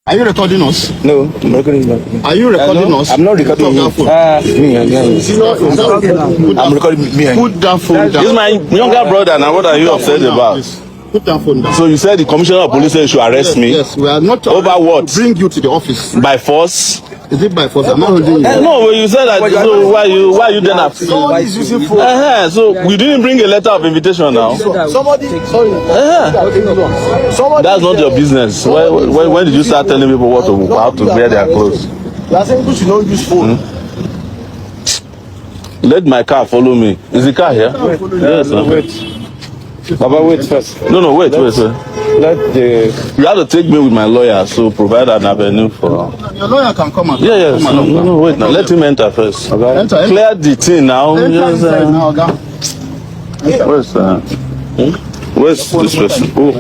Are you recording us? No, I'm recording you. Are you recording us? I'm not recording you. I'm recording me. Put that phone down. This is my younger brother now. What are you upset about? Put that phone down. So you said the commissioner of police said you should arrest me? Yes, we are not over what? Bring you to the office. By force? Is it by force? I'm not holding you. No, you said that. So why you then have? Somebody is using phone. So we didn't bring a letter of invitation now. Somebody. Sorry. That's not your business. When did you start telling people how to wear their clothes? You are saying people should not use phone. Let my car follow me. Is the car here? Yes, sir. Wait. Baba, wait first. No, wait. You have to take me with my lawyer, so provide an avenue for. Your lawyer can come and. Yes. No, wait now. Let him enter first. Okay. Enter. Clear the thing now. Yes, now, Where's this person? Oh.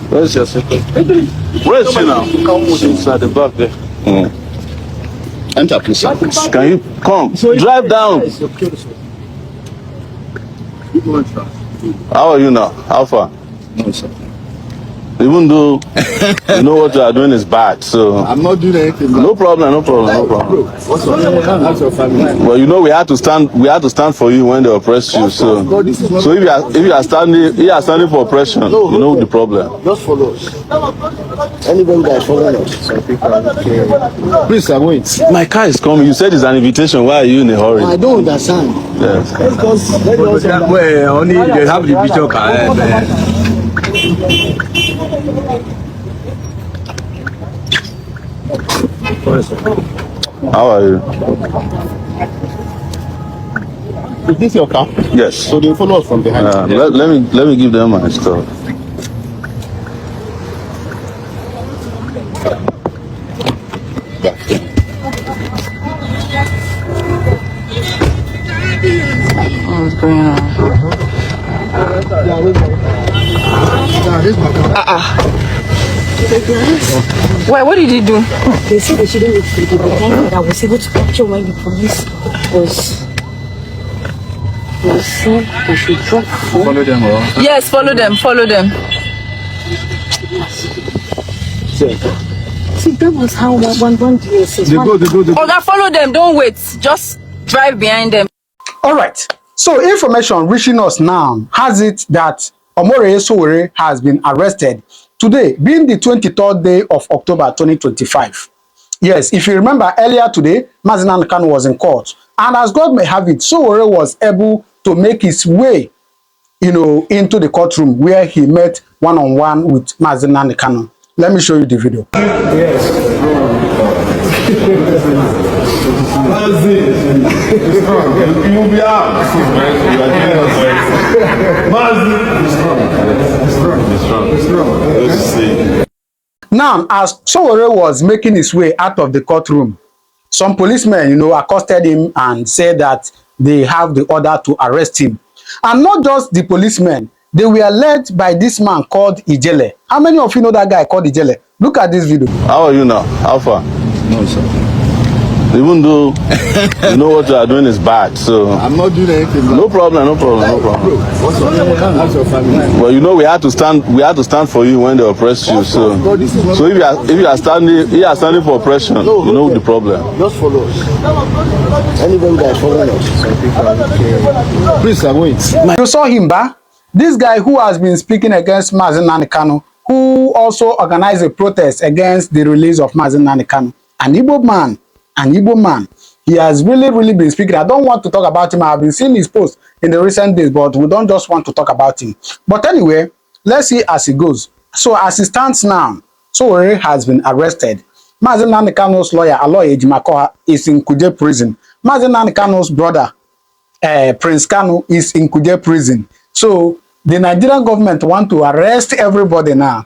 Where's your secretary? Where is she now? She's at the back there. Enter, please. Can you come? Drive down. How are you now? How far? No, sir. Even though you know what you are doing is bad, so I'm not doing anything. No problem. What's your family? Well, you know we had to stand for you when they oppressed you. So if you are standing for oppression, you know the problem. Just follow us. Anybody that following us, some people are okay. Please, I'm waiting. My car is coming. You said it's an invitation. Why are you in a hurry? I don't understand. Yes. Only they have the picture card. How are you? Is this your car? Yes. So they follow us from behind. Let me give them my stuff. What's going on? Wait, what did he do? They said they shouldn't look for the time that I was able to capture when the police was saying they should drop phone. Follow them, or? Yes, follow them. See, that was how one day says. They go. Oga, follow them. Don't wait. Just drive behind them. All right. So information reaching us now has it that Sowore has been arrested today, being the 23rd day of October 2025. Yes, if you remember earlier today, Mazi Nnamdi Kanu was in court. And as God may have it, Sowore was able to make his way, into the courtroom where he met one-on-one with Mazi Nnamdi Kanu. Let me show you the video. Yes. You'll be out. Now, as Sowore was making his way out of the courtroom, some policemen, accosted him and said that they have the order to arrest him. And not just the policemen, they were led by this man called Ijele. How many of you know that guy called Ijele? Look at this video. How are you now? How far? No, sir. Even though you know what you are doing is bad, so I'm not doing anything. No problem. What's your family? Well, you know we had to stand for you when they oppressed you. So if you are standing for oppression, you know the problem. Just follow us. Anybody that following us, some people are okay. Please, I'm waiting. You saw him, this guy who has been speaking against Mazi Nnamdi Kanu, who also organized a protest against the release of Mazi Nnamdi Kanu, an Igbo man. He has really been speaking. I don't want to talk about him. I've been seeing his posts in the recent days, but we don't just want to talk about him. But anyway, let's see as it goes. So as it stands now, Sowore has been arrested. Mazi Nnamdi Kanu's lawyer, Aloy Ejimakor, is in Kuje prison. Mazi Nnamdi Kanu's brother, Prince Kanu, is in Kuje prison. So the Nigerian government want to arrest everybody now.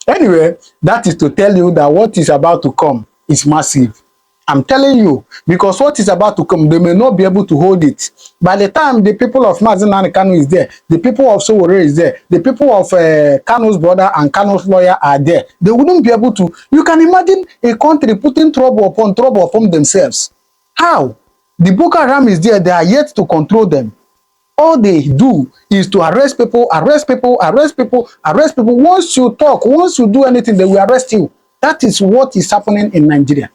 Anyway, that is to tell you that what is about to come is massive. I'm telling you, because what is about to come, they may not be able to hold it. By the time the people of Mazi Nnamdi Kanu is there, the people of Sowore is there, the people of Kanu's brother and Kanu's lawyer are there, they wouldn't be able to. You can imagine a country putting trouble upon themselves. How? The Boko Haram is there, they are yet to control them. all they do is to arrest people, arrest people, arrest people, arrest people. Once you talk, once you do anything, they will arrest you. That is what is happening in Nigeria.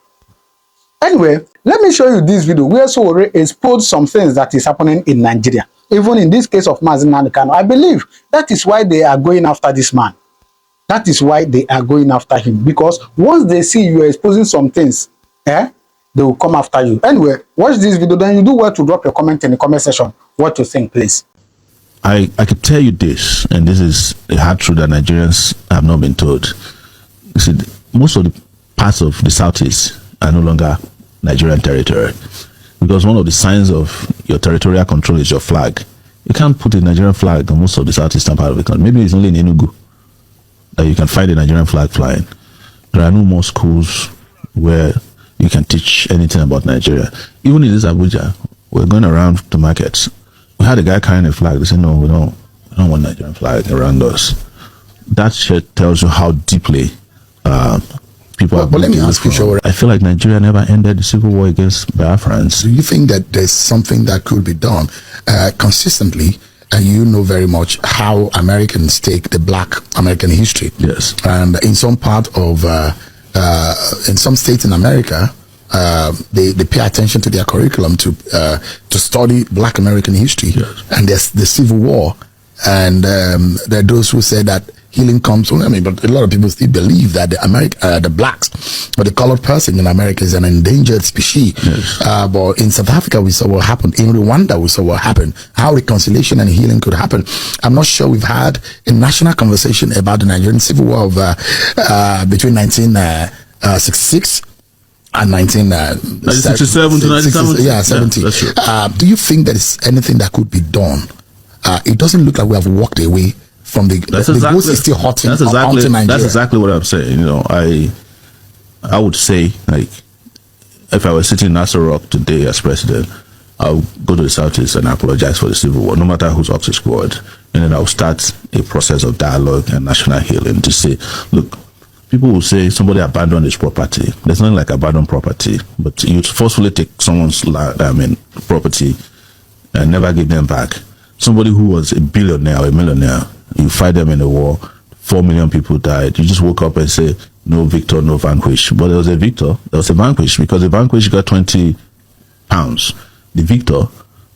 Anyway, let me show you this video where Sowore exposed some things that is happening in Nigeria. Even in this case of Mazi Nnamdi Kanu, I believe that is why they are going after this man. That is why they are going after him. Because once they see you are exposing some things, they will come after you. Anyway, watch this video, then you do well to drop your comment in the comment section. What you think, please. I could tell you this, and this is a hard truth that Nigerians have not been told. You see, most of the parts of the Southeast are no longer Nigerian territory, because one of the signs of your territorial control is your flag. You can't put a Nigerian flag on most of the southeastern part of the country. Maybe it's only in Enugu that you can find a Nigerian flag flying. There are no more schools where you can teach anything about Nigeria. Even in this Abuja, we're going around the markets. We had a guy carrying a flag. They said, no, we don't want Nigerian flag around us. That shit tells you how deeply people are. But let me ask you, Sowore. I feel like Nigeria never ended the civil war against Biafrans. Do you think that there's something that could be done consistently? And you know very much how Americans take the Black American history. Yes. And in some part of, in some states in America, they pay attention to their curriculum to study Black American history. Yes. And there's the Civil War. And there are those who say that healing comes from, but a lot of people still believe that the blacks or the colored person in America is an endangered species. Yes. But in South Africa, we saw what happened. In Rwanda, we saw what happened. How reconciliation and healing could happen. I'm not sure we've had a national conversation about the Nigerian Civil War of between 1966 and 1967 to 1970. Yeah, 70. Yeah, that's true. Do you think there is anything that could be done? It doesn't look like we have walked away from the ghost is still hot. That's exactly what I'm saying. You know, I would say, like, if I was sitting in Nassau Rock today as president, I'll go to the Southeast and apologize for the Civil War, no matter who's up to squad, and then I'll start a process of dialogue and national healing to say, look, people will say somebody abandoned his property. There's nothing like abandoned property, but you forcefully take someone's property and never give them back. Somebody who was a billionaire or a millionaire, you fight them in a war, 4 million people died. You just woke up and say, no victor, no vanquish. But there was a victor, there was a vanquish, because the vanquish got 20 pounds. The victor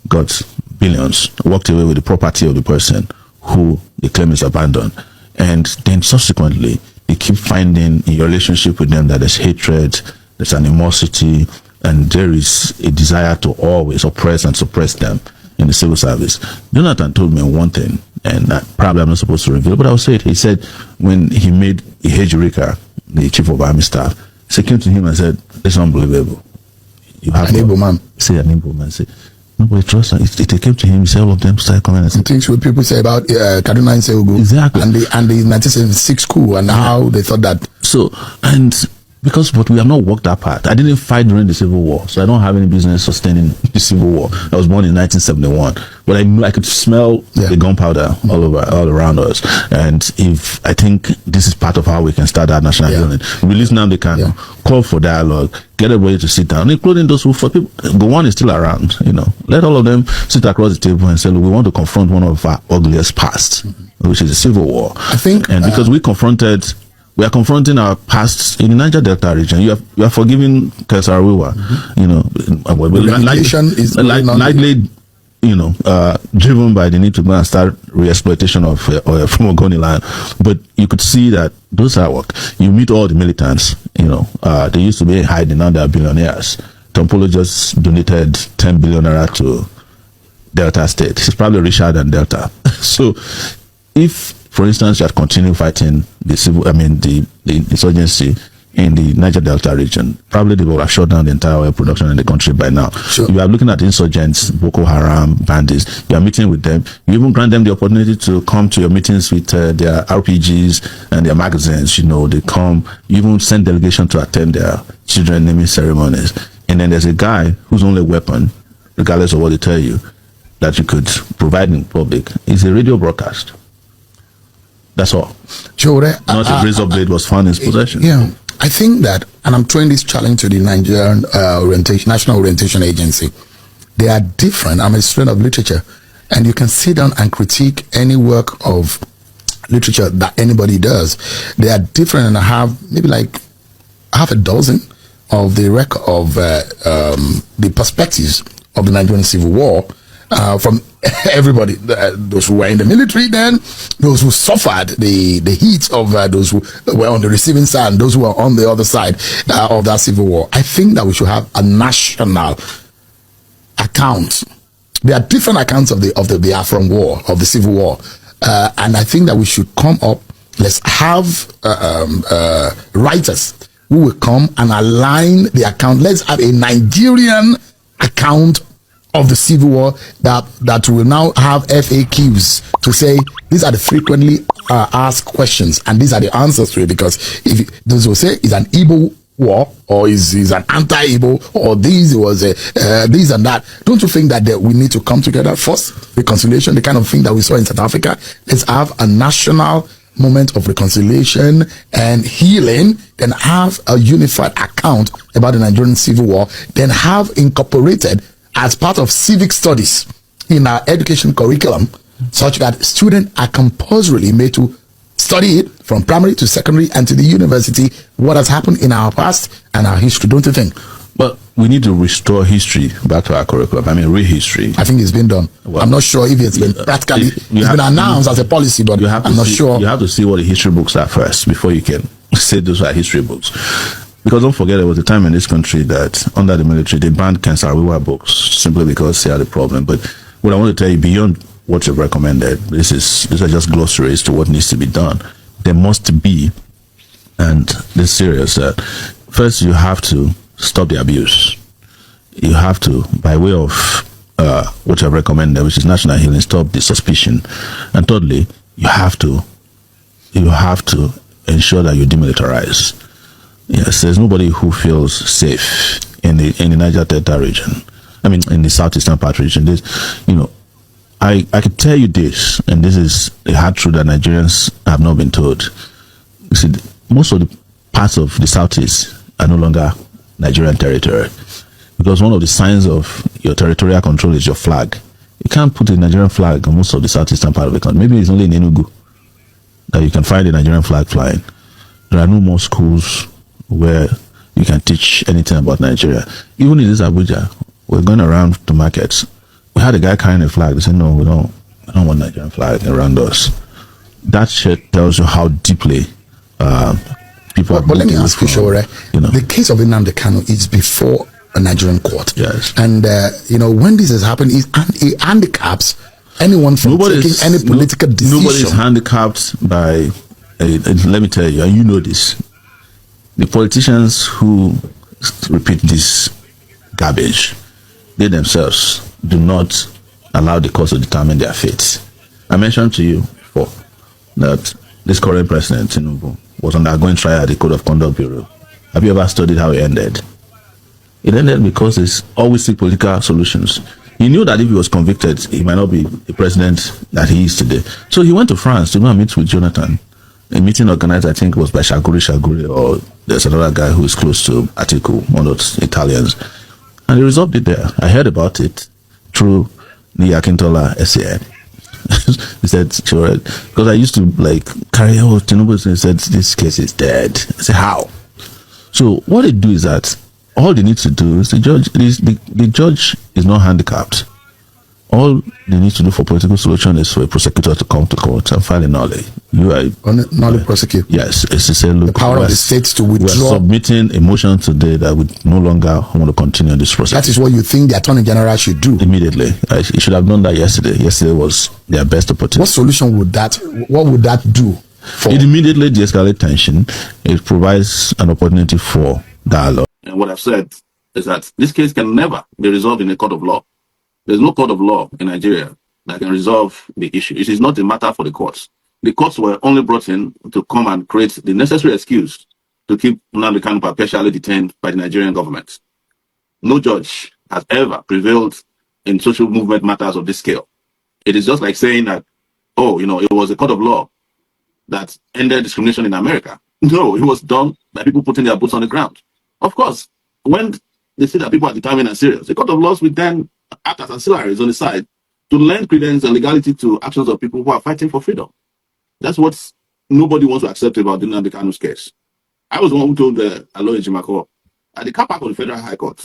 got billions, walked away with the property of the person who they claim is abandoned. And then subsequently, you keep finding in your relationship with them that there's hatred, there's animosity, and there is a desire to always oppress and suppress them in the civil service. Jonathan told me one thing, and probably I'm not supposed to reveal, but I'll say it. He said when he made Ihejurika the chief of army staff, he came to him and said, it's unbelievable. You have an able man. Say an able man. Say, nobody trusts him. It came to him, he said, all of them started coming and said, things what people say about Kaduna and Seugu. Exactly. And the 1976 coup and how they thought that. So, but we have not walked that part. I didn't fight during the Civil War, so I don't have any business sustaining the Civil War. I was born in 1971, but I knew I could smell the gunpowder all around us. And I think this is part of how we can start our national healing. Release Nnamdi Kanu, call for dialogue, get everybody to sit down, including those who, for people, Gowon is still around. Let all of them sit across the table and say, look, we want to confront one of our ugliest past, which is the Civil War. I think, and because we are confronting our past in the Niger Delta region. You are forgiving Kesarawiwa, likely, driven by the need to go and start re-exploitation of oil from Ogoni land. But you could see that those are work. You meet all the militants. They used to be hiding, now they are billionaires. Tompolo just donated 10 billion naira to Delta State. He's probably richer than Delta. So, if, for instance, you had continued fighting the insurgency in the Niger Delta region, probably they would have shut down the entire oil production in the country by now. Sure. You are looking at insurgents, Boko Haram, bandits. You are meeting with them. You even grant them the opportunity to come to your meetings with their RPGs and their magazines. They come. You even send delegation to attend their children naming ceremonies. And then there's a guy whose only weapon, regardless of what they tell you, that you could provide in public, is a radio broadcast. That's all. Sowore, not a razor blade was found in his possession. Yeah, I think that, and I'm throwing this challenge to the Nigerian National Orientation Agency. They are different. I'm a student of literature. and you can sit down and critique any work of literature that anybody does. They are different, and I have maybe like half a dozen of the record of the perspectives of the Nigerian Civil War from everybody, those who were in the military then, those who suffered the heat of those who were on the receiving side, and those who were on the other side of that Civil War. I think that we should have a national account. There are different accounts of the Biafran War, of the Civil War, and I think that we should come up. Let's have writers who will come and align the account. Let's have a Nigerian account of the Civil War that will now have FAQs to say these are the frequently asked questions and these are the answers to it. Because if those will say it's an Igbo war or is an anti-Igbo or this was a this and that, don't you think that we need to come together first? Reconciliation, the kind of thing that we saw in South Africa. Let's have a national moment of reconciliation and healing, then have a unified account about the Nigerian Civil War, then have incorporated as part of civic studies in our education curriculum, such that students are compulsorily made to study it from primary to secondary and to the university, what has happened in our past and our history, don't you think? But we need to restore history back to our curriculum. I mean, real history. I think it's been done. Well, I'm not sure if it's been practically, it's been announced as a policy, but I'm not sure. You have to see what the history books are first before you can say those are history books. Because don't forget, there was a time in this country that under the military, they banned Ken Saro-Wiwa books simply because they had a problem. But what I want to tell you, beyond what you've recommended, these are just glossaries to what needs to be done. There must be, and this is serious, that first you have to stop the abuse. You have to, by way of what I've recommended, which is national healing, stop the suspicion. And thirdly, you have to ensure that you demilitarize. Yes, there's nobody who feels safe in the Niger Delta region. I mean, in the southeastern part region. I can tell you this, and this is a hard truth that Nigerians have not been told. You see, most of the parts of the southeast are no longer Nigerian territory, because one of the signs of your territorial control is your flag. You can't put a Nigerian flag on most of the southeastern part of the country. Maybe it's only in Enugu that you can find a Nigerian flag flying. There are no more schools where you can teach anything about Nigeria. Even in this Abuja, we're going around to markets. We had a guy carrying a flag. They said, no, we don't want Nigerian flag around us. That shit tells you how deeply people are. But let me ask you, Sowore, the case of Nnamdi Kanu is before a Nigerian court. Yes. And, when this has happened, it handicaps anyone from taking any political decision. Nobody's handicapped by, let me tell you, and you know this, the politicians who repeat this garbage, they themselves do not allow the courts to determine their fate. I mentioned to you before that this current president, Tinubu, was undergoing trial at the Code of Conduct Bureau. Have you ever studied how it ended? It ended because it's always seek political solutions. He knew that if he was convicted, he might not be the president that he is today. So he went to France to go and meet with Jonathan. A meeting organized, I think, was by Shaguri, or there's another guy who is close to Atiku, one of those Italians. And he resolved it there. I heard about it through the Akintola SAN. He said, sure, because I used to carry out Tinubu, and he said, this case is dead. I said, how? So what they do is that all they need to do is the judge is not handicapped. All they need to do for political solution is for a prosecutor to come to court and file a nolle. Nolle prosecute. Yes, it's to say, look, the power of the states to withdraw. We're submitting a motion today that we no longer want to continue this process. That is what you think the Attorney General should do immediately. He should have done that yesterday. Yesterday was their best opportunity. What solution would that? What would that do? It immediately de-escalates tension. It provides an opportunity for dialogue. And what I've said is that this case can never be resolved in a court of law. There's no court of law in Nigeria that can resolve the issue. It is not a matter for the courts. The courts were only brought in to come and create the necessary excuse to keep Nnamdi Kanu perpetually detained by the Nigerian government. No judge has ever prevailed in social movement matters of this scale. It is just like saying that, it was a court of law that ended discrimination in America. No, it was done by people putting their boots on the ground. Of course, when they see that people are determined and serious, the court of laws will then act as ancillaries on the side to lend credence and legality to actions of people who are fighting for freedom. That's what nobody wants to accept about the Nnamdi Kanu's case. I was the one who told Aloy Jimako at the car park of the Federal High Court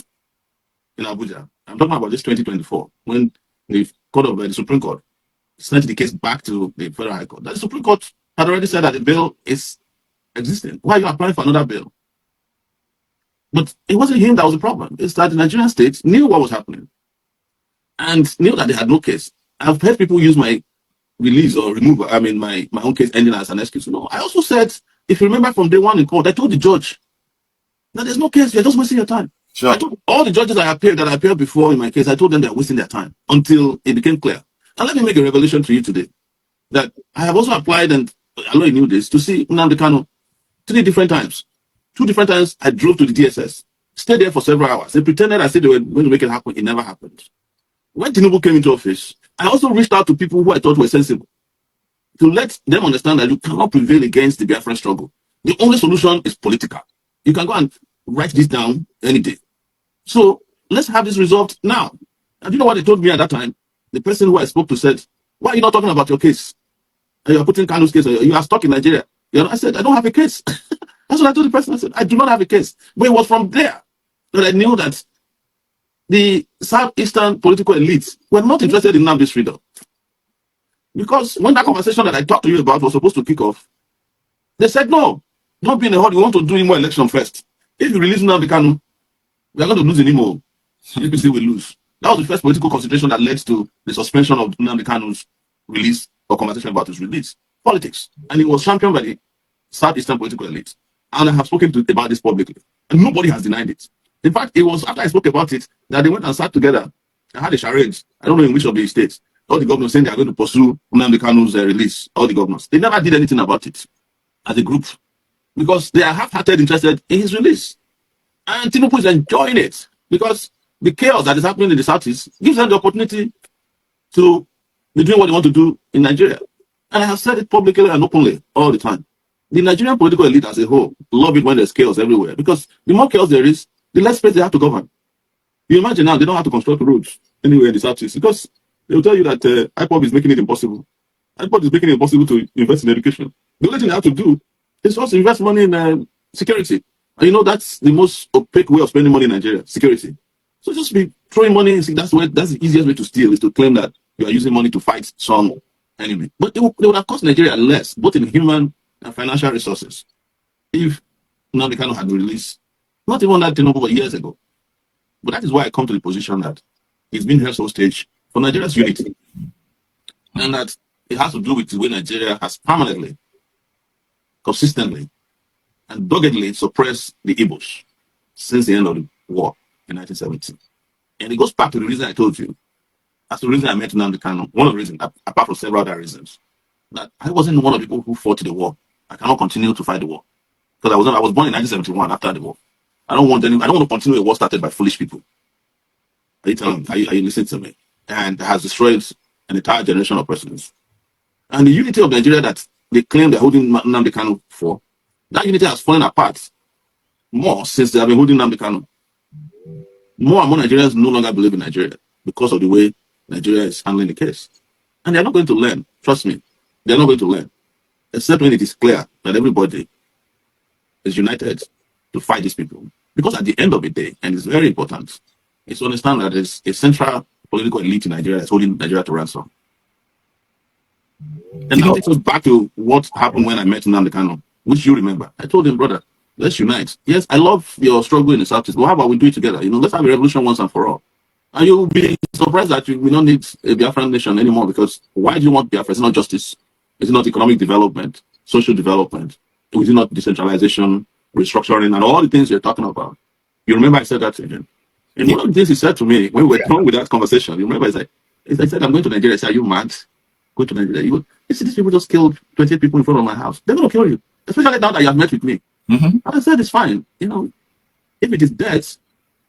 in Abuja. I'm talking about this 2024, when the Supreme Court sent the case back to the Federal High Court. That the Supreme Court had already said that the bill is existing. Why are you applying for another bill? But it wasn't him that was the problem. It's that the Nigerian state knew what was happening and knew that they had no case. I've heard people use my release or removal, my own case ending as an excuse. No, I also said, if you remember from day one in court, I told the judge that there's no case, you're just wasting your time. Sure. I told all the judges that I appeared before in my case, I told them they're wasting their time until it became clear. And let me make a revelation to you today that I have also applied, and I know you knew this, to see Nnamdi Kanu 3 different times. 2 different times I drove to the DSS, stayed there for several hours. They pretended I said they were going to make it happen. It never happened. When Tinubu came into office, I also reached out to people who I thought were sensible to let them understand that you cannot prevail against the Biafran struggle. The only solution is political. You can go and write this down any day. So let's have this resolved now. And you know what they told me at that time? The person who I spoke to said, why are you not talking about your case? And you're putting Kanu's case, you are stuck in Nigeria. I said, I don't have a case. That's what I told the person. I said, I do not have a case. But it was from there that I knew that the Southeastern political elites were not interested in Nnamdi's freedom. Because when that conversation that I talked to you about was supposed to kick off, they said, no, don't be in a hurry. We want to do more election first. If you release Nnamdi Kanu, we are going to lose anymore. APC will lose. That was the first political consideration that led to the suspension of Nnamdi Kanu's release or conversation about his release. Politics. And it was championed by the Southeastern political elite. And I have spoken about this publicly. And nobody has denied it. In fact, it was after I spoke about it that they went and sat together and had a charade. I don't know in which of the states. All the governors saying they are going to pursue Nnamdi Kanu's release. All the governors. They never did anything about it as a group. Because they are half-hearted interested in his release. And Tinubu is enjoying it. Because the chaos that is happening in the Southeast gives them the opportunity to be doing what they want to do in Nigeria. And I have said it publicly and openly all the time. The Nigerian political elite as a whole love it when there's chaos everywhere, because the more chaos there is, the less space they have to govern. You imagine now they don't have to construct roads anywhere in the Southeast because they will tell you that IPOB is making it impossible. IPOB is making it impossible to invest in education. The only thing they have to do is just invest money in security. And you know that's the most opaque way of spending money in Nigeria, security. So just be throwing money in, that's the easiest way to steal, is to claim that you are using money to fight some enemy. But they would have cost Nigeria less, both in human and financial resources, if Nnamdi Kanu had been released, not even that Tinubu, but years ago. But that is why I come to the position that he's been held hostage for Nigeria's unity, and that it has to do with the way Nigeria has permanently, consistently, and doggedly suppressed the Igbos since the end of the war in 1970. And it goes back to the reason I told you. That's the reason I met Nnamdi Kanu. One of the reasons, apart from several other reasons, that I wasn't one of the people who fought the war. I cannot continue to fight the war because I was born in 1971 after the war. I don't want to continue a war started by foolish people. Are you listening to me? And has destroyed an entire generation of persons. And the unity of Nigeria that they claim they're holding Nnamdi Kanu for, that unity has fallen apart more since they have been holding Nnamdi Kanu. More and more Nigerians no longer believe in Nigeria because of the way Nigeria is handling the case. And they're not going to learn. Trust me. They're not going to learn. Except when it is clear that everybody is united to fight these people. Because at the end of the day, and it's very important, is to understand that there's a central political elite in Nigeria that's holding Nigeria to ransom. And that takes us back to what happened when I met Nnamdi Kanu, which you remember. I told him, brother, let's unite. Yes, I love your struggle in the Southeast, but how about we do it together? Let's have a revolution once and for all. And you'll be surprised that we don't need a Biafran nation anymore, because why do you want Biafra? It's not justice. It's not economic development, social development. It's not decentralization, restructuring, and all the things you're talking about. You remember I said that to him. And one of the things he said to me when we were done with that conversation, you remember I said, I'm going to Nigeria. I said, are you mad? Go to Nigeria. You see, these people just killed 28 people in front of my house. They're going to kill you, especially now that you have met with me. Mm-hmm. I said, it's fine. If it is death,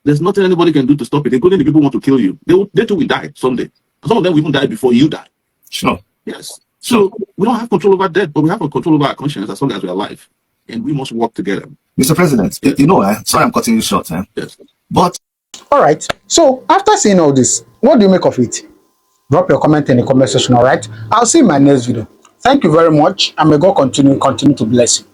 there's nothing anybody can do to stop it, including the people who want to kill you. They too will die someday. Some of them will even die before you die. Sure. Yes. So we don't have control over death, but we have control over our conscience as long as we're alive. And we must work together. Mr. President, sorry I'm cutting you short. Yes. But all right. So after seeing all this, what do you make of it? Drop your comment in the comment section, all right? I'll see you in my next video. Thank you very much, and may God continue to bless you.